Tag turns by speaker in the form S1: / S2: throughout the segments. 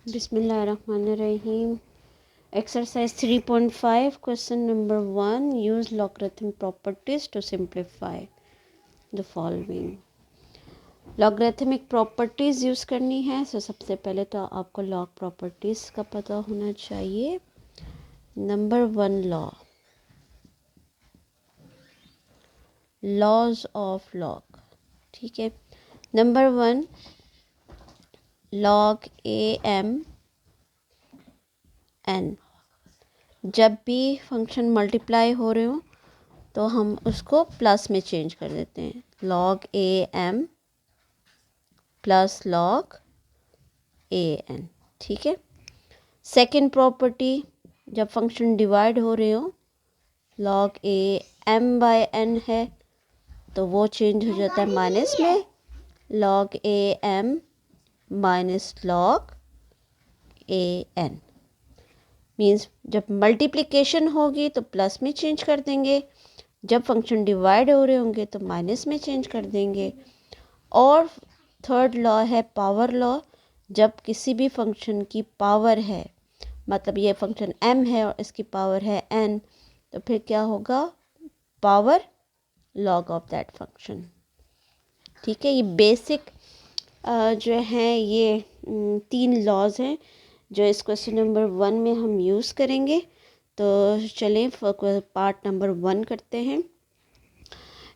S1: बिस्मिल्लाहिर्रहमानिर्रहीम। Exercise 3.5 question number 1, use logarithm properties to simplify the following. Logarithmic properties use करनी है। सबसे पहले तो आपको लॉग प्रॉपर्टीज़ का पता होना चाहिए। Number 1 laws of log. ठीक है। Number 1 log A M N. जब भी फंक्शन मल्टीप्लाई हो रहे हो तो हम उसको प्लस में चेंज कर देते हैं। Log A M plus log A N. ठीक है। सेकंड प्रॉपर्टी, जब फंक्शन डिवाइड हो रहे हो, log A M by N है तो वो चेंज हो जाता है माइनस में। Log A M minus log A N means जब मल्टीप्लिकेशन होगी तो प्लस में चेंज कर देंगे, जब फंक्शन डिवाइड हो रहे होंगे तो माइनस में चेंज कर देंगे। और थर्ड लॉ है पावर लॉ। जब किसी भी फंक्शन की पावर है, मतलब ये फंक्शन m है और इसकी पावर है n, तो फिर क्या होगा? Power log of that function. ठीक है। ये बेसिक जो है ये 3 लॉज हैं जो इस क्वेश्चन नंबर 1 में हम यूज़ करेंगे। तो चलें पार्ट नंबर 1 करते हैं।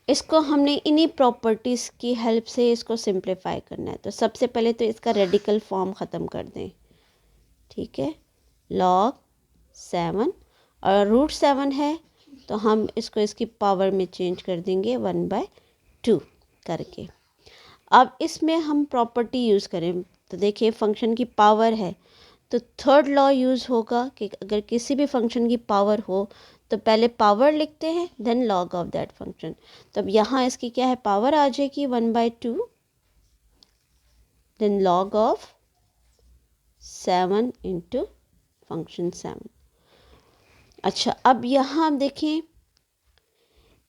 S1: इसको हमने इन्हीं प्रॉपर्टीज़ की हेल्प से इसको सिंप्लीफाई करना है। तो सबसे पहले तो इसका रेडिकल फॉर्म ख़त्म कर दें। ठीक है। लॉग 7 और रूट 7 है तो हम इसको इसकी पावर में चेंज कर देंगे 1/2 करके। अब इसमें हम प्रॉपर्टी यूज़ करें तो देखिए फंक्शन की पावर है तो थर्ड लॉ यूज़ होगा कि अगर किसी भी फंक्शन की पावर हो तो पहले पावर लिखते हैं then log of that function. तो अब यहाँ इसकी क्या है? पावर आ जाएगी 1/2 then log of 7 into function 7। अच्छा, अब यहाँ आप देखें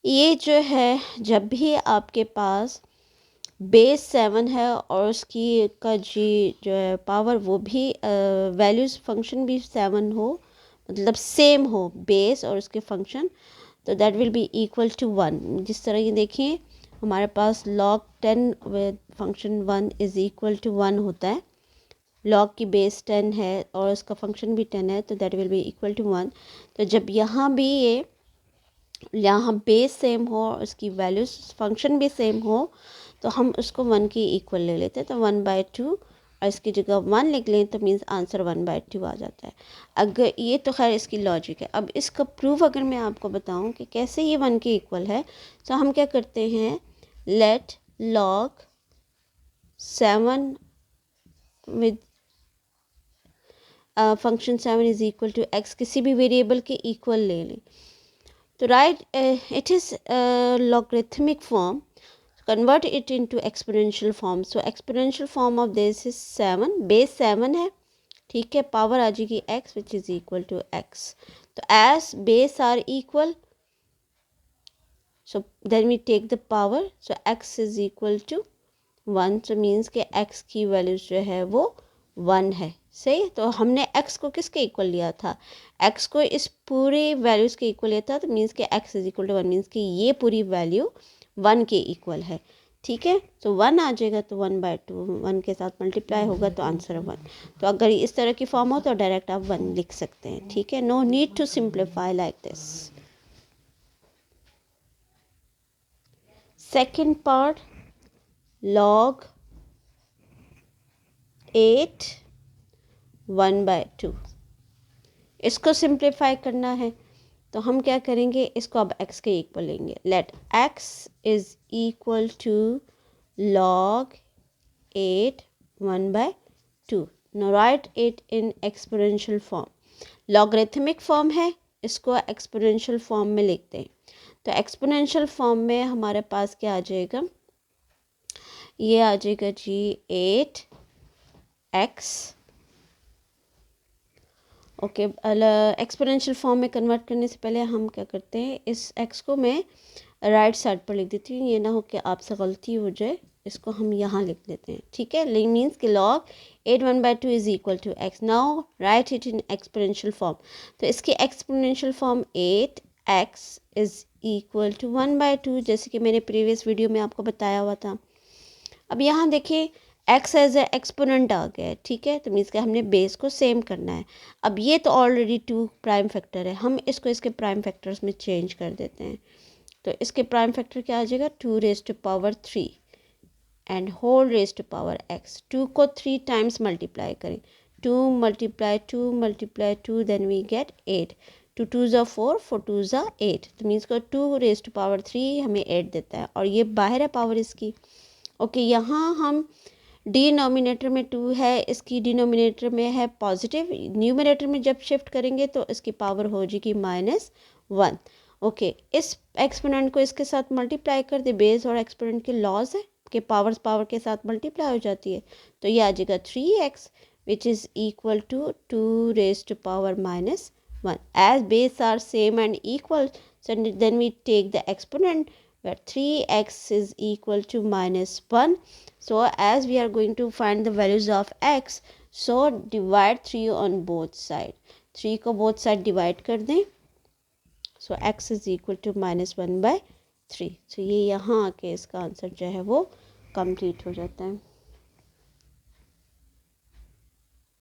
S1: ये जो है जब भी आपके पास बेस 7 है और उसकी का जी जो है पावर वो भी वैल्यूज़ फंक्शन भी 7 हो, मतलब सेम हो बेस और उसके फंक्शन, तो that will be equal to 1। जिस तरह ये देखिए हमारे पास log 10 with function 1 is equal to 1 होता है। log की बेस 10 है और उसका फंक्शन भी 10 है तो that will be equal to 1। तो जब यहाँ भी ये यहाँ बेस सेम हो और उसकी वैल्यूज फंक्शन भी सेम हो तो हम उसको 1 की इक्वल ले लेते हैं। तो 1/2 और इसकी जगह 1 लिख लें तो मीन्स आंसर 1/2 आ जाता है। अगर ये तो खैर इसकी लॉजिक है। अब इसका प्रूफ अगर मैं आपको बताऊं कि कैसे ये 1 के इक्वल है, तो हम क्या करते हैं, let log 7 with function 7 is equal to x किसी भी वेरिएबल के इक्वल ले लें। तो write it is logarithmic form, convert it into exponential form. So exponential form of this is 7, base 7 है। ठीक है। पावर आ जाएगी x which is equal to x. तो as base are equal, so then we take the power, so x is equal to 1, so means के x की value जो है वो 1 है। सही। तो हमने x को किसके इक्वल लिया था? x को इस पूरे वैल्यूज़ के इक्वल लिया था, तो मीन्स के x is equal to 1 means कि ये पूरी वैल्यू 1 के इक्वल है। ठीक है। तो 1 आ जाएगा तो 1/2 1 के साथ मल्टीप्लाई होगा तो आंसर 1। तो अगर इस तरह की फॉर्म हो तो डायरेक्ट आप 1 लिख सकते हैं। ठीक है। No need to simplify like this. Second part, log 8 1/2। इसको सिंप्लीफाई करना है तो हम क्या करेंगे, इसको अब x के इक्वल लेंगे। Let x is equal to log 8 1/2। Now write it in exponential form. Logarithmic form है, इसको एक्सपोनेंशियल फॉर्म में लिखते हैं। तो एक्सपोनेंशियल फॉर्म में हमारे पास क्या आ जाएगा, ये आ जाएगा जी 8x। ओके। एक्सपोनेंशियल फॉर्म में कन्वर्ट करने से पहले हम क्या करते हैं, इस x को मैं राइट साइड पर लिख देती हूँ, ये ना हो कि आपसे गलती हो जाए। इसको हम यहाँ लिख लेते हैं, ठीक है। मीन्स कि log 8 1/2 is equal to x। Now write it in exponential form. तो इसकी exponential form 8x is equal to 1/2, जैसे कि मैंने प्रीवियस वीडियो में आपको बताया हुआ था। अब यहाँ देखिए x एज ए एक्सपोनेंट आ गया है, ठीक है। तो मीन्स कि हमने बेस को सेम करना है। अब ये तो ऑलरेडी 2 प्राइम फैक्टर है, हम इसको इसके प्राइम फैक्टर्स में चेंज कर देते हैं। तो इसके प्राइम फैक्टर क्या आ जाएगा, 2⁻³ and whole raise to power x। 2 को 3 टाइम्स मल्टीप्लाई करें, 2 × 2 × 2 देन वी गेट 8। 2 2 ज़ा 4, 4 2 ज़ा 8। तो मीन्स को 2⁻³ हमें 8 देता है, और ये बाहर है पावर इसकी। ओके, यहाँ हम डिनोमिनेटर में 2 है, इसकी डिनोमिनेटर में है पॉजिटिव। न्यूमिनेटर में जब शिफ्ट करेंगे तो इसकी पावर हो जाएगी -1। ओके, इस एक्सपोनेंट को इसके साथ मल्टीप्लाई कर दे। बेस और एक्सपोनेंट के लॉज है कि पावर के साथ मल्टीप्लाई हो जाती है। तो ये आ जाएगा 3x which is equal to 2⁻⁻1। As base are same and equal, so then we take the exponent where 3x is equal to -1. So as we are going to find the values of x, so divide 3 on both side। 3 को both side divide कर दें, so x is equal to -1/3। so ये यहाँ आके इसका answer जो है वो कंप्लीट हो जाता है।